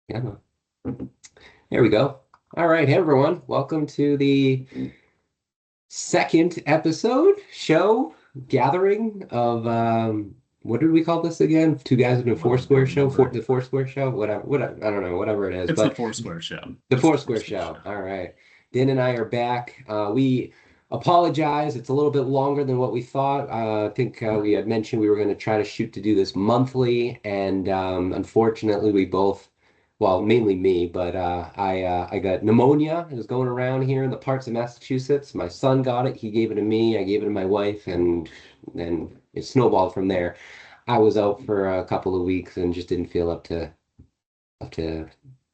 Yeah, there we go. All right, hey everyone. Welcome to the second episode show gathering of what did we call this again? Two guys in a I don't Foursquare show, remember. the Foursquare show, whatever, I don't know, whatever it is, It's the but Foursquare show. the Just the Foursquare Foursquare show. show. All right. Dan and I are back. We apologize. It's a little bit longer than what we thought. I think we had mentioned we were going to try to shoot to do this monthly, and unfortunately, we both, well, mainly me, but I got pneumonia. It was going around here in the parts of Massachusetts. My son got it. He gave it to me. I gave it to my wife, and then it snowballed from there. I was out for a couple of weeks and just didn't feel up to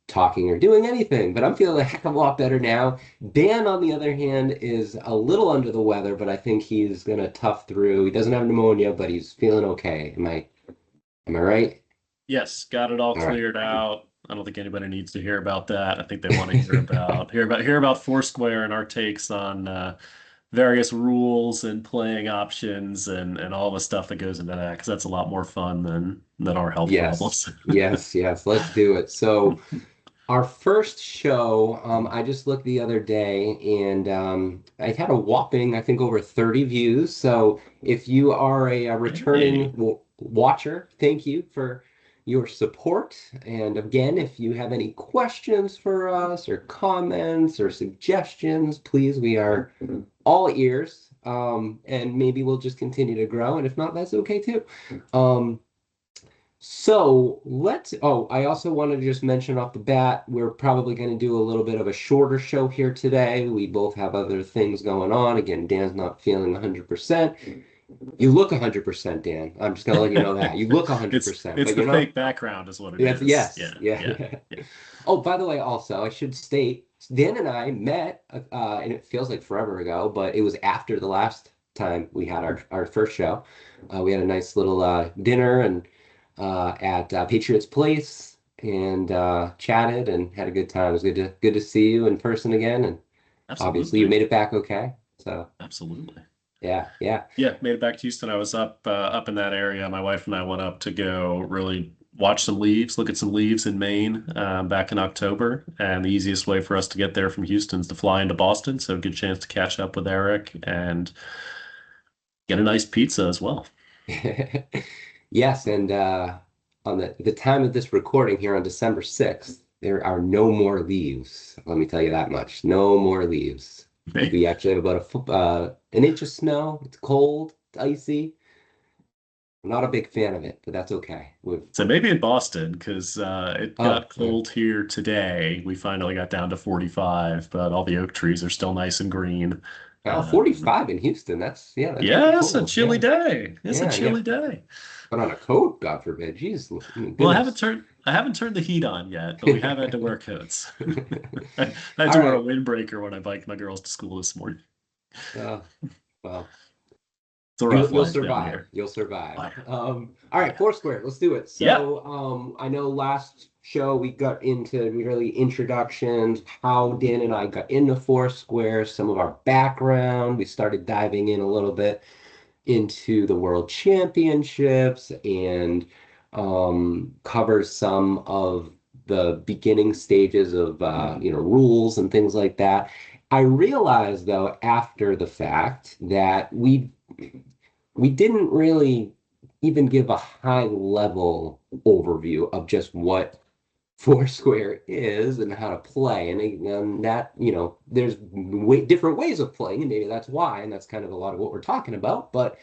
talking or doing anything, but I'm feeling a heck of a lot better now. Dan, on the other hand, is a little under the weather, but I think he's gonna tough through. He doesn't have pneumonia, but he's feeling okay. Am I right? Yes, got it all All right. cleared out. I don't think anybody needs to hear about that. I think they want to hear about Foursquare and our takes on various rules and playing options and all the stuff that goes into that because that's a lot more fun than our health Yes, problems. yes, yes. Let's do it. So our first show, I just looked the other day and I had a whopping, I think, over 30 views. So if you are a returning Hey, watcher, thank you for your support. And again, if you have any questions for us or comments or suggestions, please, we are all ears. And maybe we'll just continue to grow. And if not, that's okay too. Um, oh, I also want to just mention off the bat, we're probably going to do a little bit of a shorter show here today. We both have other things going on. Again, Dan's not feeling 100%. You look 100%, Dan. I'm just going to let you know that. You look it's 100%, it's but the you're not. fake background is what it Yes, is. yes, Yeah, yeah, yeah, yeah. yeah. Oh, by the way, also, I should state, Dan and I met, and it feels like forever ago, but it was after the last time we had our first show. We had a nice little dinner and at Patriots Place and chatted and had a good time. It was good to see you in person again, and obviously you Absolutely, made it back okay. So absolutely. yeah, yeah. Yeah, made it back to Houston. I was up in that area. My wife and I went up to go really watch some leaves, look at some leaves in Maine back in October. And the easiest way for us to get there from Houston is to fly into Boston. So good chance to catch up with Eric and get a nice pizza as well. Yes, and on the time of this recording here on December 6th, there are no more leaves. Let me tell you that much. No more leaves. We actually have about an inch of snow. It's cold, it's icy. I'm not a big fan of it, but that's okay. So maybe in Boston, because it Oh, got yeah. cold here today. We finally got down to 45, but all the oak trees are still nice and green. Oh, Um, 45 in Houston. That's pretty yeah, it's a cool. chilly Yeah. day. It's a Yeah, yeah. chilly day. Put on a coat, God forbid. Jeez, Well, goodness. I haven't turned the heat on yet, but we have had to wear coats. I had All to wear a right. windbreaker when I biked my girls to school this morning. Uh, well, It's a you'll rough you'll life down survive. here. You'll survive. Oh, yeah. All Oh, right, yeah. Foursquare. Let's do it. Yeah. So, I know last show we got into really introductions, how Dan and I got into Foursquare, some of our background. We started diving in a little bit into the World Championships and covers some of the beginning stages of rules and things like that. I realized though after the fact that we didn't really even give a high level overview of just what Foursquare is and how to play. And that, there's different ways of playing, and maybe that's why, and that's kind of a lot of what we're talking about. But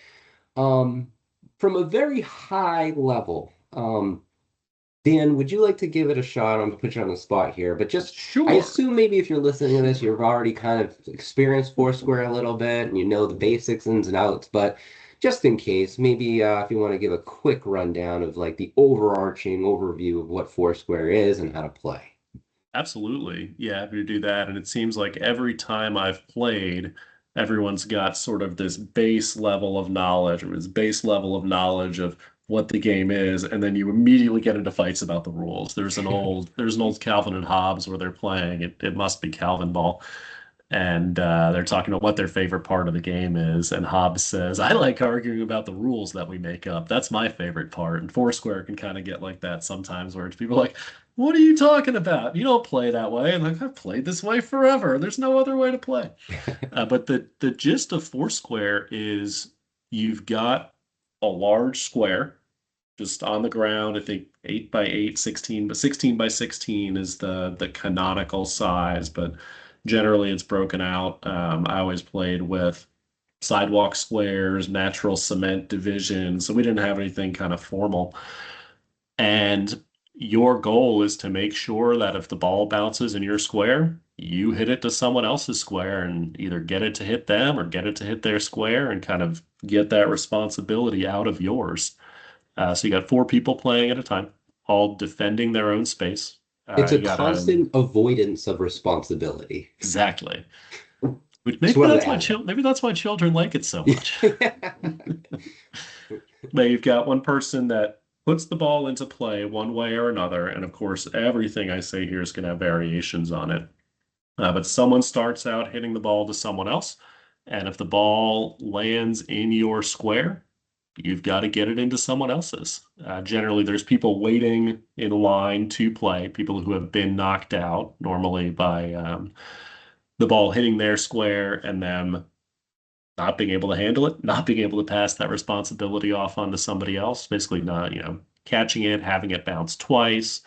um, from a very high level, Dan, would you like to give it a shot? I'm gonna put you on the spot here, but just I Sure. assume maybe if you're listening to this, you've already kind of experienced Foursquare a little bit and you know the basics ins and outs. But just in case, maybe if you want to give a quick rundown of like the overarching overview of what Foursquare is and how to play. Absolutely. Yeah, happy to do that. And it seems like every time I've played, everyone's got sort of this base level of knowledge or this base level of knowledge of what the game is, and then you immediately get into fights about the rules. There's an old Calvin and Hobbes where they're playing. It must be Calvin Ball. and they're talking about what their favorite part of the game is. And Hobbs says, "I like arguing about the rules that we make up. That's my favorite part." And Foursquare can kind of get like that sometimes, where it's people like, "What are you talking about? You don't play that way." And like, I've played this way forever. There's no other way to play. But the gist of Foursquare is you've got a large square just on the ground. I think 8 by 8, 16, but 16 by 16 is the canonical size, but generally it's broken out. I always played with sidewalk squares, natural cement division, so we didn't have anything kind of formal. And your goal is to make sure that if the ball bounces in your square, you hit it to someone else's square and either get it to hit them or get it to hit their square and kind of get that responsibility out of yours. So you got four people playing at a time, all defending their own space. It's a You got constant avoidance of responsibility. exactly. Just Maybe wanted that's to why add that. maybe that's why children like it so much. But you've got one person that puts the ball into play one way or another, and of course, everything I say here is going to have variations on it. But someone starts out hitting the ball to someone else, and if the ball lands in your square, you've got to get it into someone else's. Generally, there's people waiting in line to play, people who have been knocked out, normally by the ball hitting their square and them not being able to handle it, not being able to pass that responsibility off onto somebody else, basically not, catching it, having it bounce twice,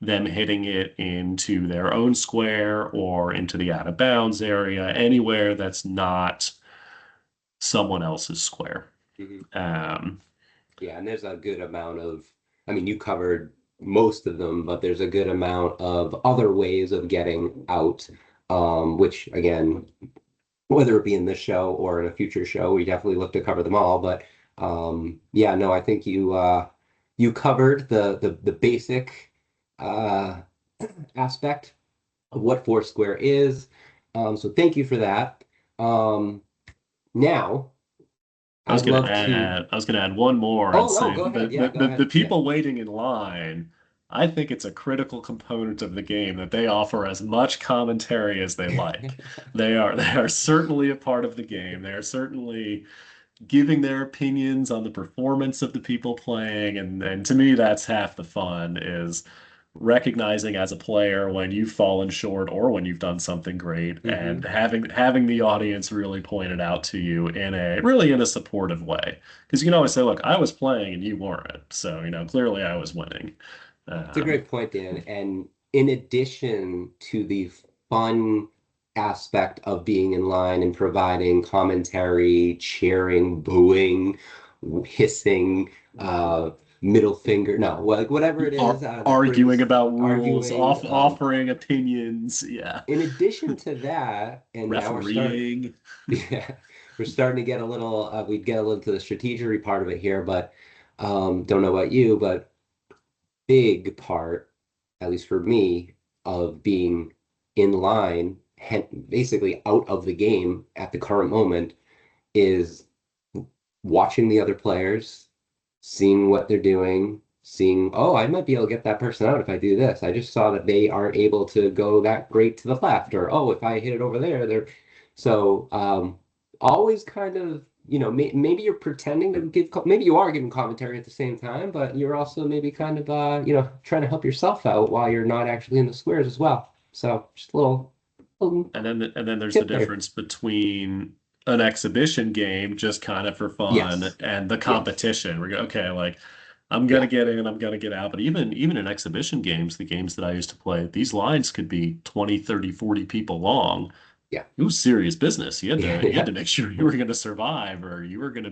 them hitting it into their own square or into the out of bounds area, anywhere that's not someone else's square. Mhm. Um, Yeah, and there's a good amount of, I mean, you covered most of them, but there's a good amount of other ways of getting out, which again, whether it be in this show or in a future show, we definitely look to cover them all. But yeah, no, I think you covered the basic uh, aspect of what Foursquare is. So thank you for that. Um, now I'd love to. I was gonna add one more and Oh no, say go ahead. Yeah, go the ahead. Yeah. people waiting in line, I think it's a critical component of the game that they offer as much commentary as they like. They are certainly a part of the game. They are certainly giving their opinions on the performance of the people playing, and to me that's half the fun is recognizing as a player when you've fallen short or when you've done something great and Hmm. having the audience really point it out to you in a really in a supportive way, because you can always say, look, I was playing and you weren't, so clearly I was winning. It's a um, great point, Dan. And in addition to the fun aspect of being in line and providing commentary, cheering, booing, hissing, uh, middle finger, no, whatever it is that Arguing brings about rules, arguing. offering opinions, yeah, In addition to that, and now we're starting, refereeing. yeah, we're starting to get a little, we'd get a little to the strategery part of it here, but don't know about you, but big part, at least for me, of being in line, basically out of the game at the current moment, is watching the other players, seeing what they're doing, seeing, oh, I might be able to get that person out if I do this. I just saw that they aren't able to go that great to the left, or oh, if I hit it over there, they're so always kind of, maybe you're pretending to give, maybe you are giving commentary at the same time, but you're also maybe kind of, trying to help yourself out while you're not actually in the squares as well. So just little And then there's the tip there. difference between an exhibition game, just kind of for fun, Yes. and the Yes. competition. We're okay, like I'm gonna Yeah. get in, I'm gonna get out. But even in exhibition games, the games that I used to play, these lines could be 20, 30, 40 people long. Yeah. It was serious business. Yeah. You had Yeah. to make sure you were gonna survive or you're gonna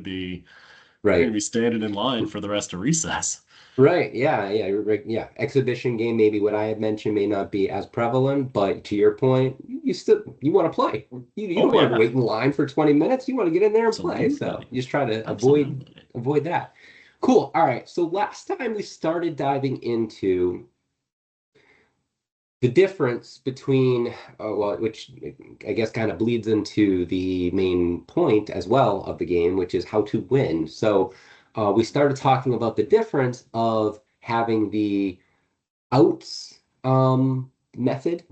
Right. be standing in line for the rest of recess. Right. Yeah. Yeah. You're right. Yeah. Exhibition game, maybe what I had mentioned may not be as prevalent, but to your point, you want to play. You don't Oh want to yeah, wait in line for 20 minutes. You want to get in there and play. So absolutely. you just try to Absolutely. avoid that. Cool. All right. So last time we started diving into the difference between, well, which I guess kind of bleeds into the main point as well of the game, which is how to win. So we started talking about the difference of having the outs method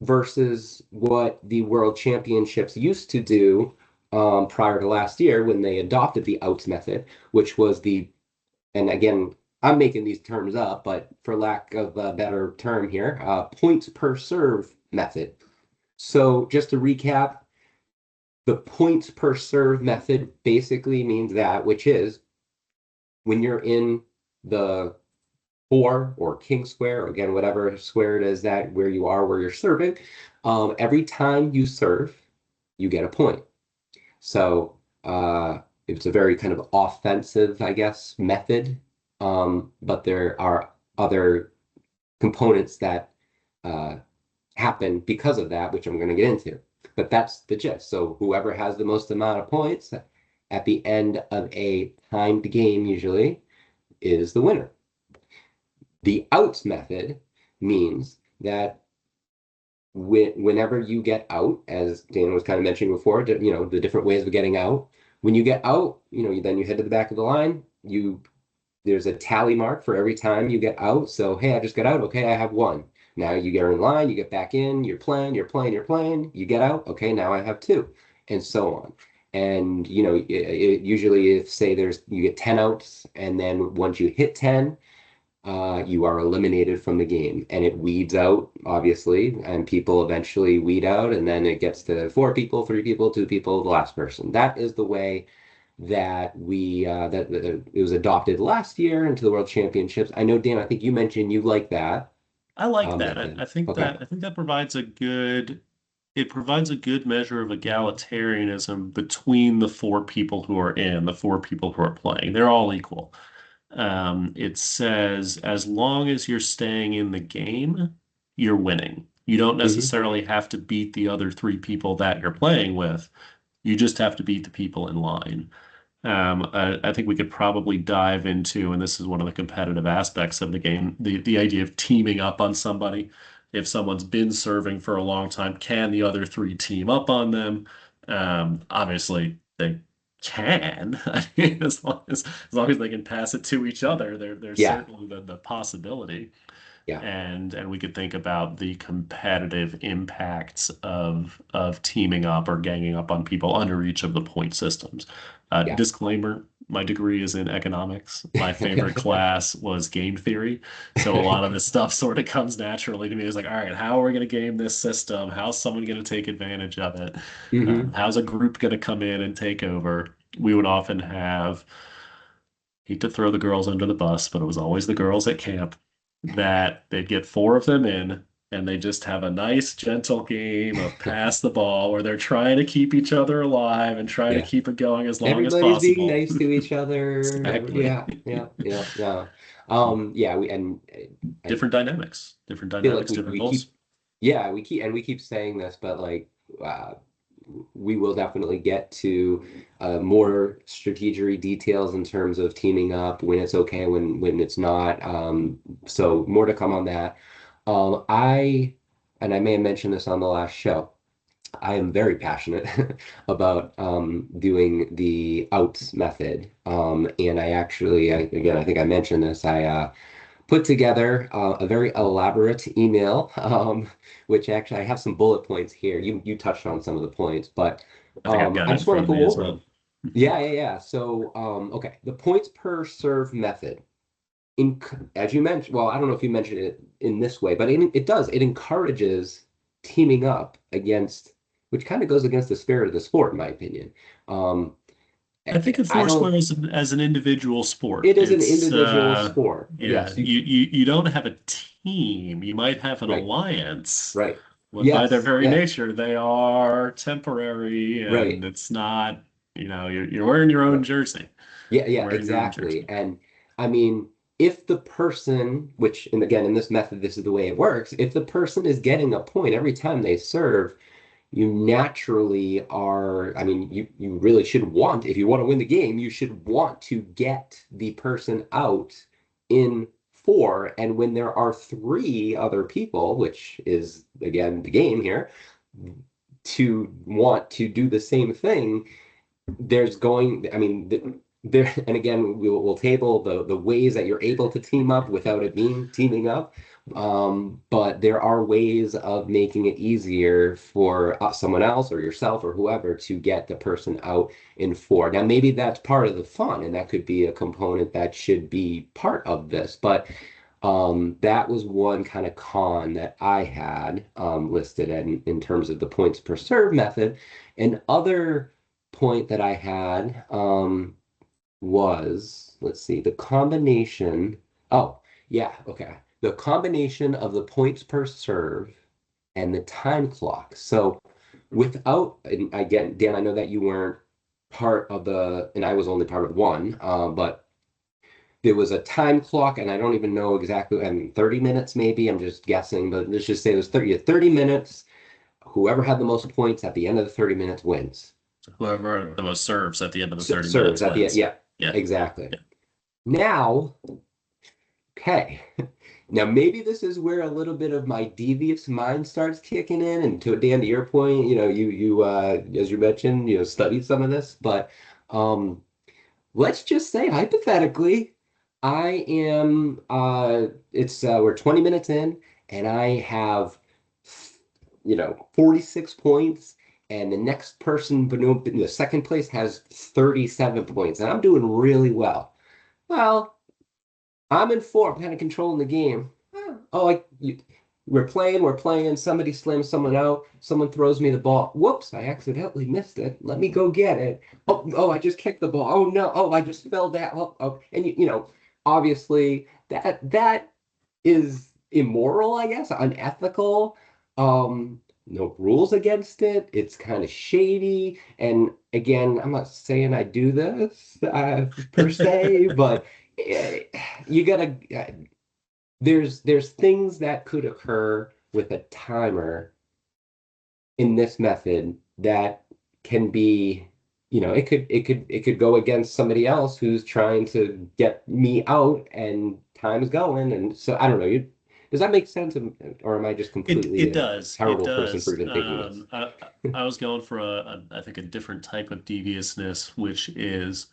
versus what the World Championships used to do prior to last year when they adopted the outs method, which was and again, I'm making these terms up, but for lack of a better term here, points per serve method. So just to recap, the points per serve method basically means that, which is when you're in the four or king square, or again, whatever square it is that where you are, where you're serving, every time you serve, you get a point. So it's a very kind of offensive, I guess, method. But there are other components that uh, happen because of that, which I'm going to get into. But that's the gist. So whoever has the most amount of points at the end of a timed game usually is the winner. The outs method means that whenever you get out, as Dan was kind of mentioning before, the different ways of getting out. When you get out, then you head to the back of the line. There's a tally mark for every time you get out. So, hey, I just got out. Okay, I have one. Now you get in line, you get back in, you're playing, you get out. Okay, now I have two, and so on. And usually if say you get 10 outs, and then once you hit 10, you are eliminated from the game, and it weeds out, obviously, and people eventually weed out, and then it gets to four people, three people, two people, the last person. That is the way that that it was adopted last year into the World Championships. I know, Dan, I think you mentioned you like that I like that. method. Okay. I think that provides a good it provides a good measure of egalitarianism between the four people who are in, the four people who are playing. They're all equal. It says as long as you're staying in the game, you're winning. You don't Hmm. necessarily have to beat the other three people that you're playing with. You just have to beat the people in line. I think we could probably dive into, and this is one of the competitive aspects of the game, the idea of teaming up on somebody. If someone's been serving for a long time, can the other three team up on them? Obviously, they can. I mean, as long as they can pass it to each other, there's Yeah. certainly the possibility. Yeah. And we could think about the competitive impacts of teaming up or ganging up on people under each of the point systems. Yeah. Disclaimer, my degree is in economics. My favorite class was game theory. So a lot of this stuff sort of comes naturally to me. It's like, all right, how are we going to game this system? How's someone going to take advantage of it? Hmm. How's a group going to come in and take over? We would often have, hate to throw the girls under the bus, but it was always the girls at camp that they'd get four of them in and they just have a nice gentle game of pass the ball where they're trying to keep each other alive and trying to Yeah. keep it going as long as Everybody's being possible. nice to each other. Exactly. Yeah. Yeah. Yeah. Yeah. Yeah. I Different feel like dynamics, different we goals. keep, yeah, we keep saying this, but like, uh, we will definitely get to more strategery details in terms of teaming up, when it's okay, when it's not. So more to come on that. And I may have mentioned this on the last show. I am very passionate about doing the outs method. And again, I think I mentioned this. I put together a very elaborate email, which actually I have some bullet points here. You touched on some of the points, but I think I've got I it in just want front to of me go as over well. them. Yeah, yeah, yeah. So, okay, the points per serve method. In, as you mentioned, well, I don't know if you mentioned it in this way, but it does. It encourages teaming up against, which kind of goes against the spirit of the sport, in my opinion. Um, I think of I Foursquare don't. as an individual sport. It is an individual sport. Yeah, Yes, you don't have a team. You might have an right, alliance, right. but by their Yes, very yes, nature, they are temporary and right. it's not, you're wearing your own Right. jersey. Yeah, You're yeah, wearing your own exactly. jersey. And I mean, if the person, which, and again, in this method, this is the way it works, if the person is getting a point every time they serve, you naturally are, I mean, you really should want, if you want to win the game, you should want to get the person out in four. And when there are three other people, which is again the game here, to want to do the same thing, there's going, I mean, there, and again, we'll table the ways that you're able to team up without it being teaming up. But there are ways of making it easier for someone else or yourself or whoever to get the person out in four. Now, maybe that's part of the fun, and that could be a component that should be part of this. But that was one kind of con that I had listed in terms of the points per serve method. And other point that I had was, let's see, the combination. Oh, yeah, okay. The combination of the points per serve and the time clock. So without, and again, Dan, I know that you weren't part of and I was only part of one, but there was a time clock, and I don't even know exactly, I mean, 30 minutes maybe, I'm just guessing, but let's just say it was 30 minutes. Whoever had the most points at the end of the 30 minutes wins. Whoever the most serves at the end of the 30 Serves minutes at the end, wins. yeah, Yeah. exactly. Yeah. Now, okay. Now maybe this is where a little bit of my devious mind starts kicking in. And to Dan, to your point, you as you mentioned, studied some of this, but um let's just say hypothetically, I am it's we're 20 minutes in and I have 46 points, and the next person in the second place has 37 points, and I'm doing really well. Well, I'm in four. I'm kind of controlling the game. Oh, we're playing. Somebody slams someone out. Someone throws me the ball. Whoops, I accidentally missed it. Let me go get it. Oh, I just kicked the ball. Oh no. Oh, I just fell down. Oh. And obviously that is immoral, I guess, unethical. No rules against it. It's kind of shady. And again, I'm not saying I do this per se, but you gotta there's things that could occur with a timer in this method that can be, it could go against somebody else who's trying to get me out and time's going. And so I don't know, does that make sense? Or am I just completely It a does. It terrible person for does. even thinking this? I was going for I think a different type of deviousness, which is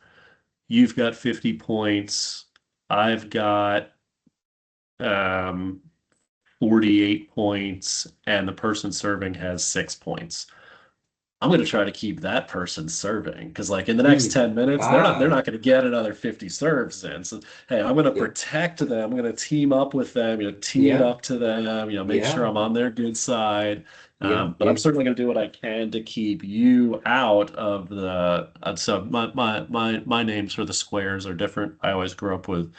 you've got 50 points. I've got um 48 points, and the person serving has 6 points. I'm going to try to keep that person serving because, like, in the next Hmm. 10 minutes, they're Ah, not going to get another 50 serves in. So, hey, I'm going to yeah, protect them. I'm going to team up with them. Tee it yeah, up to them. Make sure yeah, I'm on their good side. yeah, But I'm yeah, certainly going to do what I can to keep you out of the. So my names for the squares are different. I always grew up with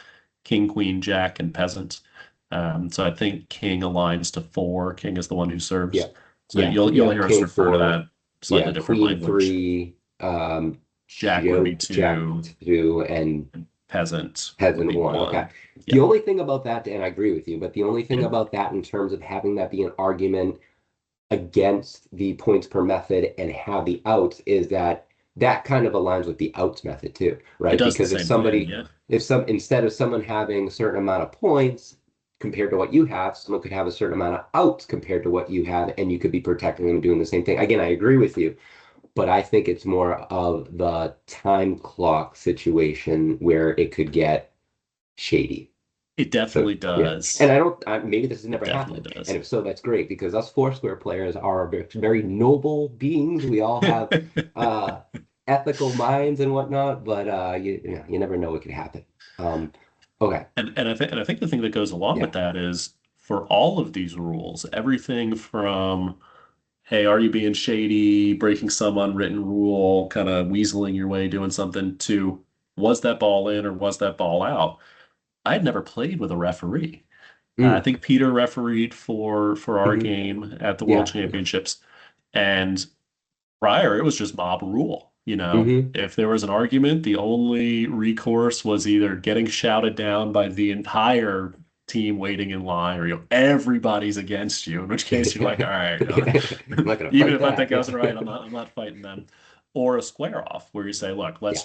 king, queen, jack, and peasant. So I think king aligns to four. King is the one who serves. yeah, So yeah, you'll yeah. hear us King refer to four, that slightly yeah, different queen language. three, Jack would be jack two, two, and and peasant would peasant be one. Okay. one. The Yeah. only thing about that, and I agree with you, but the only thing Yeah. about that in terms of having that be an argument against the points per method and have the outs is that that kind of aligns with the outs method too, It right? does the Because same thing. Yeah. instead of someone having a certain amount of points compared to what you have, someone could have a certain amount of outs compared to what you have, and you could be protecting them and doing the same thing. Again, I agree with you, but I think it's more of the time clock situation where it could get shady. It So definitely yeah, and does. maybe this has It never definitely happened, and does. if so, that's great because us Foursquare players are very noble beings. We all have uh, ethical minds and whatnot, but you never know what could happen. Um, okay, And I think the thing that goes along yeah, with that is for all of these rules, everything from hey, are you being shady, breaking some unwritten rule, kind of weaseling your way, doing something to was that ball in or was that ball out? I had never played with a referee. I mm, think Peter refereed for our hmm, game at the World yeah, Championships, and prior it was just mob rule. hmm, If there was an argument, the only recourse was either getting shouted down by the entire team waiting in line, or everybody's against you. In which case you're like, all right, I'm not gonna even fight if I that. think I was right, I'm not fighting them. Or a square off where you say, look, Yeah,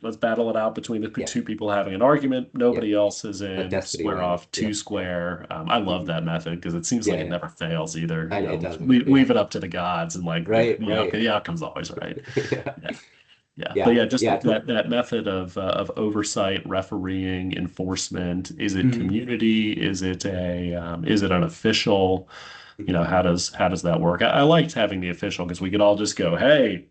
let's battle it out between the yeah, two people having an argument. yeah, Nobody else is a in. destiny Square line. off, Yeah, two square. I love hmm, that method because it seems yeah, like it yeah, never fails either. it doesn't. Leave Yeah, it up to the gods, and like right, right. the outcome's always right. Yeah. Yeah. Yeah, but Yeah, yeah, just yeah, that method of oversight, refereeing, enforcement. Is it mhm, community? Is it an official? You know, mhm. how does that work? I liked having the official because we could all just go, "Hey,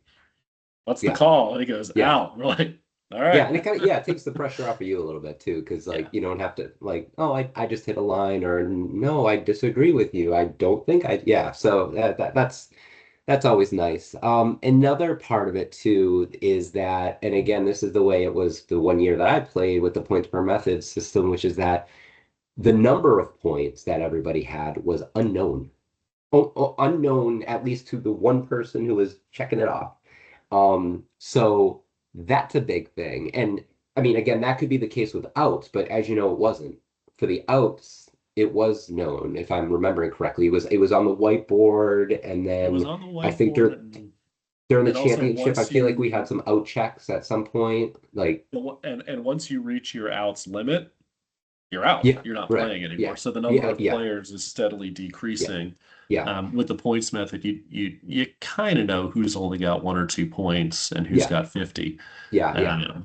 what's the Yeah, call?" And he goes, yeah. "Out." We're like, "All Yeah, right." and it kind of it takes the pressure off of you a little bit too, because Yeah. like you don't have to like, oh, I just hit a line, or no, I disagree with you. I don't think I yeah. So that's always nice. Another part of it too is that, and again, this is the way it was the one year that I played with the points per method system, which is that the number of points that everybody had was unknown. Unknown at least to the one person who was checking it off. So that's a big thing. And I mean, again, that could be the case with outs, but as you know, it wasn't. For the outs, it was known, if I'm remembering correctly. It was on the whiteboard, and It was then on the I think whiteboard, and during the and also championship, I feel like we had some out checks at some point. Like, once you reach your outs limit, you're out. yeah, You're not right, playing anymore. yeah, So the number yeah, of yeah, players is steadily yeah, decreasing. yeah, With the points method, you kind of know who's only got 1 or 2 points and who's yeah, got 50. yeah, yeah, yeah.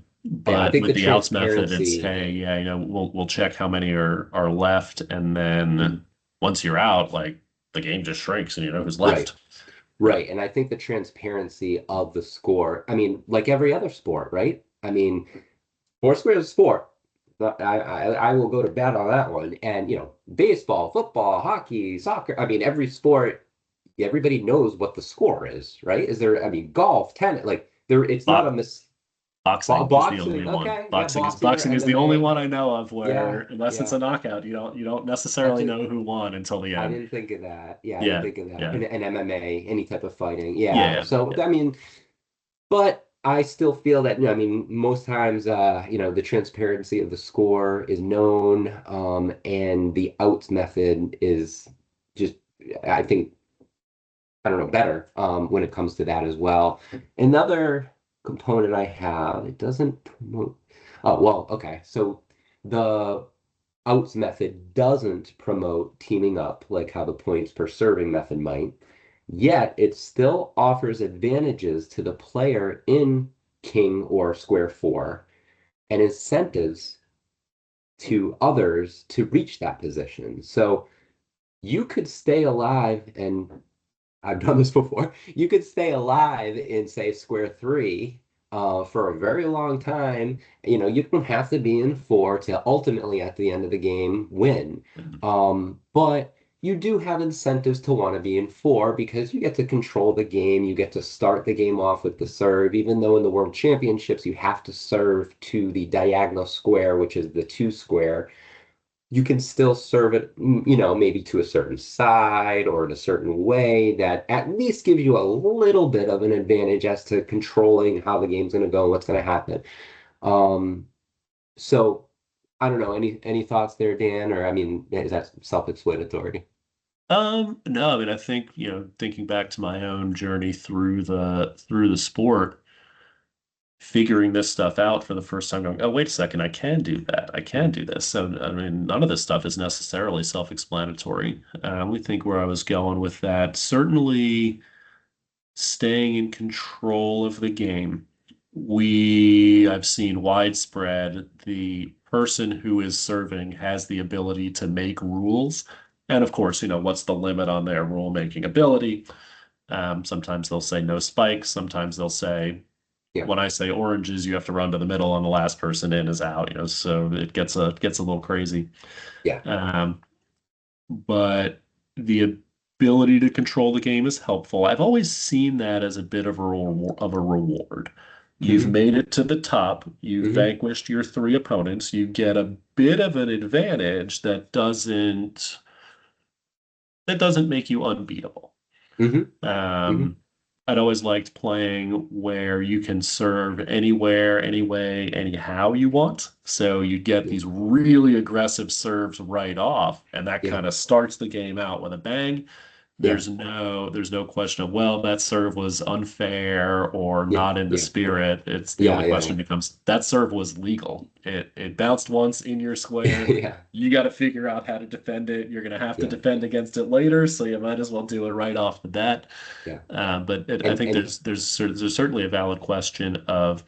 I But think with the the outs method, it's transparency. hey, yeah, we'll check how many are left, and then once you're out, like the game just shrinks and you know who's Right. left. Yeah. Right. And I think the transparency of the score, I mean, like every other sport, right? I mean, Foursquare is a sport. I will go to bet on that one. And, baseball, football, hockey, soccer, I mean, every sport, everybody knows what the score is, right? I mean, golf, tennis, like it's not a Bo- miss. Boxing is the only Boxing, one. okay. Yeah, Boxing is boxing or boxing is the only MMA. one I know of where Yeah, unless it's yeah. a knockout, you don't That's necessarily it. know who won until the I end. didn't think of that. Yeah, I didn't Yeah, think of that. yeah, And MMA, any type of fighting. Yeah. yeah, So, yeah. I mean, but I still feel that, I mean, most times, the transparency of the score is known, and the outs method is just, I think, I don't know, better, when it comes to that as well. Another component I have, it doesn't promote, oh, well, okay. So the outs method doesn't promote teaming up like how the points per serving method might, yet it still offers advantages to the player in king or square four and incentives to others to reach that position. So you could stay alive, and I've done this before. You could stay alive in, say, square three, for a very long time. You don't have to be in four to ultimately, at the end of the game, win. But you do have incentives to want to be in four because you get to control the game. You get to start the game off with the serve, even though in the World Championships you have to serve to the diagonal square, which is the two square. You can still serve it, maybe to a certain side or in a certain way that at least gives you a little bit of an advantage as to controlling how the game's going to go, what's going to happen. Um, so I don't know, any thoughts there, Dan? Or I mean, is that self-explanatory? No, I mean, I think, thinking back to my own journey through the sport, figuring this stuff out for the first time, going, oh, wait a second, I can do that. I can do this. So, I mean, none of this stuff is necessarily self-explanatory. We think where I was going with that, certainly staying in control of the game. I've seen widespread, the person who is serving has the ability to make rules. And of course, what's the limit on their rule making ability? Sometimes they'll say no spikes. Sometimes they'll say, Yeah. when I say oranges, you have to run to the middle and the last person in is out, so it gets a little crazy. Yeah. Um, but the ability to control the game is helpful. I've always seen that as a bit of a reward. You've Hmm. made it to the top, you've Hmm. vanquished your three opponents, you get a bit of an advantage that doesn't make you unbeatable. Hmm. Hmm. Um, I'd always liked playing where you can serve anywhere, anyway, anyhow you want. So you get Yeah. these really aggressive serves right off, and that Yeah. kind of starts the game out with a bang. Yeah, there's no question of, well, that serve was unfair or yeah, not in the yeah, spirit. It's the yeah, only yeah, question becomes that serve was legal. It bounced once in your yeah, square. yeah, You got to figure out how to defend it. You're going to have to yeah, defend against it later, so you might as well do it right off the bat. yeah. I think And there's certainly a valid question of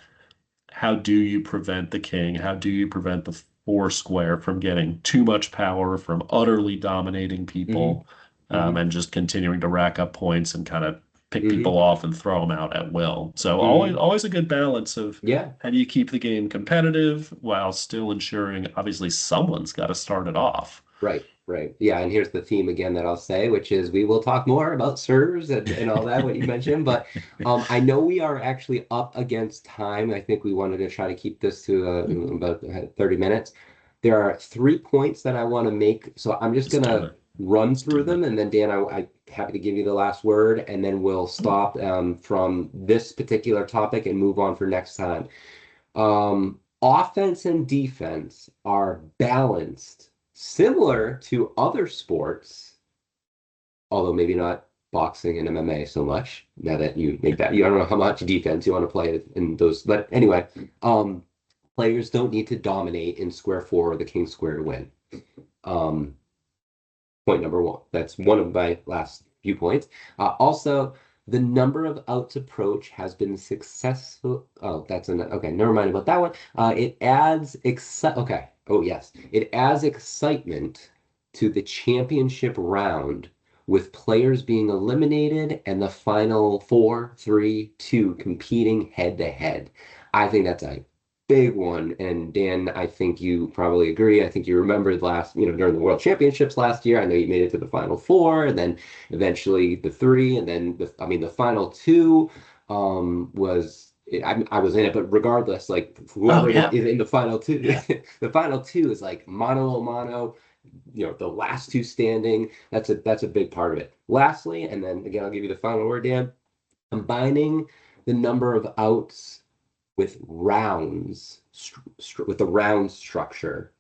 how do you prevent the king? How do you prevent the four square from getting too much power, from utterly dominating hmm people, hmm and just continuing to rack up points and kind of pick hmm people off and throw them out at will. So hmm always a good balance of yeah. how do you keep the game competitive while still ensuring obviously someone's got to start it off. Right, right. Yeah, and here's the theme again that I'll say, which is we will talk more about servers and all that, what you mentioned. But I know we are actually up against time. I think we wanted to try to keep this to about 30 minutes. There are 3 points that I want to make. So I'm just Let's do gonna it. run Let's through do them, it. and then Dan, I'm happy to give you the last word, and then we'll stop from this particular topic and move on for next time. Offense and defense are balanced, similar to other sports, although maybe not boxing and MMA so much. Now that you make that, you don't know how much defense you want to play in those. But anyway, um, players don't need to dominate in square four or the king square to win. Um, Point number one. That's one of my last few points. Also, the number of outs approach has been successful. Oh, that's an okay. Never mind about that one. It adds Okay. Oh yes, it adds excitement to the championship round with players being eliminated and the final four, three, two competing head to head. I think that's a big one. And Dan, I think you probably agree. I think you remember during the World Championships last year, I know you made it to the final four and then eventually the three. And then, the final two I was in it, but regardless, like Oh whoever yeah. is in the final two, Yeah. the final two is like mano a mano, the last two standing. That's a big part of it. Lastly, and then again, I'll give you the final word, Dan, combining the number of outs with with the round structure.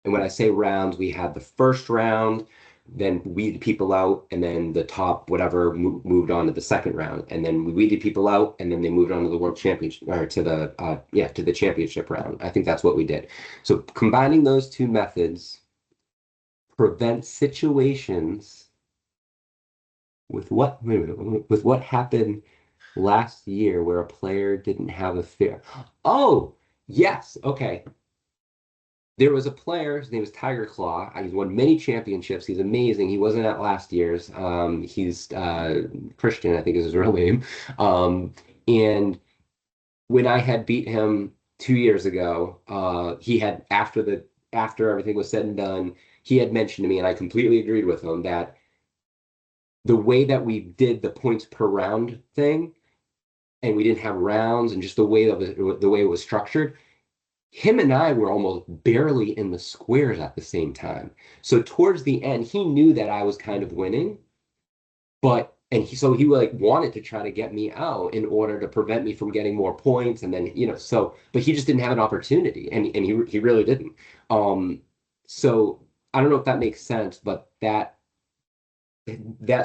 And when I say rounds, we had the first round, then we weeded people out, and then the top whatever moved on to the second round, and then we weeded people out, and then they moved on to the world championship or to the championship round. I think that's what we did. So combining those two methods prevents situations with what happened last year where a player didn't have a fair. Oh, yes. Okay. There was a player, his name was Tiger Claw. He's won many championships. He's amazing. He wasn't at last year's. He's Christian, I think is his real name. And when I had beat him 2 years ago, he had after everything was said and done, he had mentioned to me, and I completely agreed with him that the way that we did the points per round thing, and we didn't have rounds, and just the way it was structured, him and I were almost barely in the squares at the same time. So towards the end, he knew that I was kind of winning, so he like wanted to try to get me out in order to prevent me from getting more points, and then but he just didn't have an opportunity, and he really didn't. Um, so I don't know if that makes sense, but that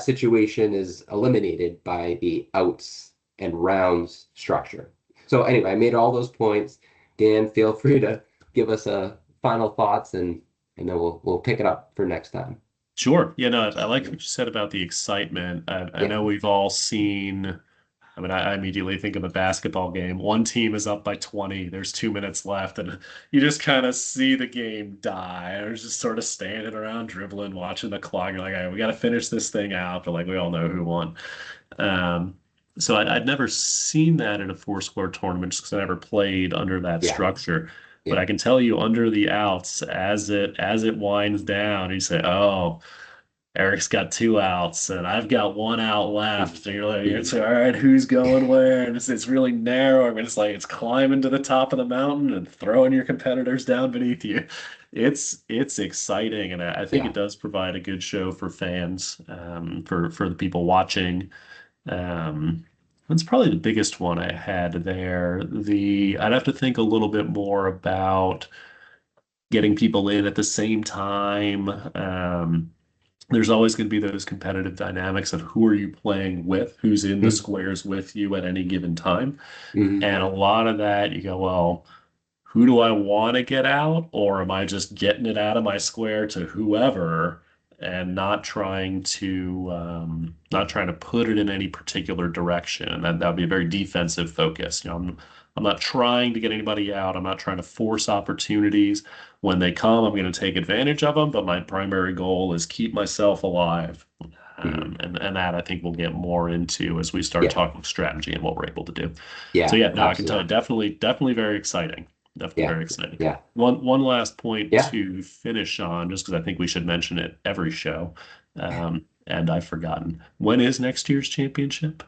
situation is eliminated by the outs and rounds structure. So anyway, I made all those points. Dan, feel free to give us a final thoughts, and then we'll pick it up for next time. Sure. Yeah, no, I like what you said about the excitement. I Yeah. know we've all seen, I mean, I immediately think of a basketball game. One team is up by 20, there's 2 minutes left, and you just kind of see the game die. Or just sort of standing around dribbling, watching the clock. You're like, all right, we got to finish this thing out, but like we all know who won. Um, so I'd never seen that in a four square tournament just because I never played under that Yeah. structure. But Yeah. I can tell you under the outs as it winds down, you say, "Oh, Eric's got two outs and I've got one out Mhm. left." And you're like, Mhm. it's all right, who's going where? And it's really narrow. I mean, it's like it's climbing to the top of the mountain and throwing your competitors down beneath you. It's exciting, and I think it Yeah. does provide a good show for fans, for the people watching. Um, that's probably the biggest one I had there. I'd have to think a little bit more about getting people in at the same time. there's always going to be those competitive dynamics of who are you playing with, who's in the squares with you at any given time. Mm-hmm. And a lot of that, you go, well, who do I want to get out, or am I just getting it out of my square to whoever and not trying to put it in any particular direction? And that would be a very defensive focus. I'm not trying to get anybody out. I'm not trying to force opportunities. When they come, I'm going to take advantage of them, but my primary goal is keep myself alive. Mm-hmm. And that I think we'll get more into as we start Yeah. talking strategy and what we're able to do. So Yeah. yeah, no, I can tell you, Absolutely. definitely very exciting. Definitely Yeah. very exciting. Yeah. One last point Yeah. to finish on, just because I think we should mention it every show, and I've forgotten. When is next year's championship?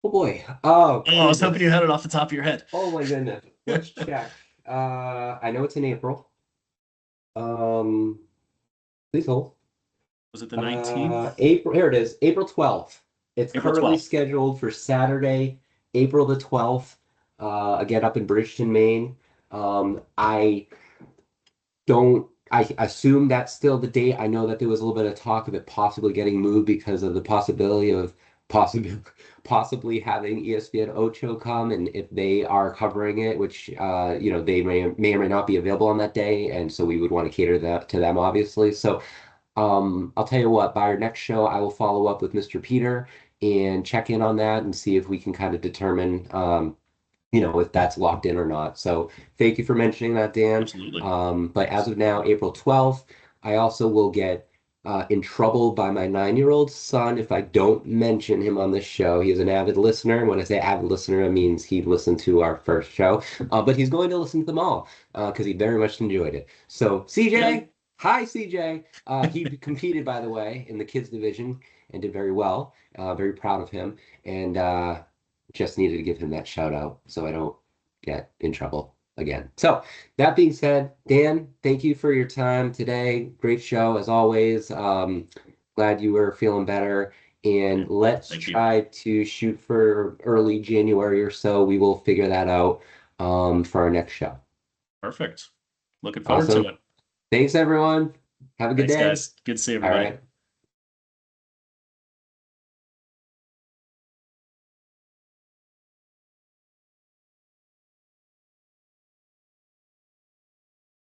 Oh boy. Oh Oh, I was hoping you goodness. had it off the top of your head. Oh my goodness. Let's check. I know it's in April. Um, please hold. Was it the 19th? April, here it is, April 12th. It's April currently 12th. scheduled for Saturday, April the 12th, again up in Bridgeton, Maine. I don't, I assume that's still the date. I know that there was a little bit of talk of it possibly getting moved because of the possibility of possibly possibly having ESPN Ocho come, and if they are covering it, which they may or may not be available on that day, and so we would want to cater that to them, obviously. So I'll tell you what, by our next show, I will follow up with Mr. Peter and check in on that and see if we can kind of determine, if that's locked in or not. So thank you for mentioning that, Dan. Absolutely. But as of now, April 12th, I also will get in trouble by my 9-year-old son if I don't mention him on this show. He is an avid listener. When I say avid listener, it means he listened to our first show, but he's going to listen to them all because he very much enjoyed it. So, Yeah, CJ, hi, CJ. He competed, by the way, in the kids division and did very well. Very proud of him. And just needed to give him that shout out so I don't get in trouble again. So, that being said, Dan, thank you for your time today. Great show as always. Glad you were feeling better. yeah. And let's Thank you. try to shoot for early January or so. We will figure that out for our next show. Perfect. Looking forward to Awesome. it. Thanks, everyone. Have a good Thanks, day. guys. Good to see All everybody. right.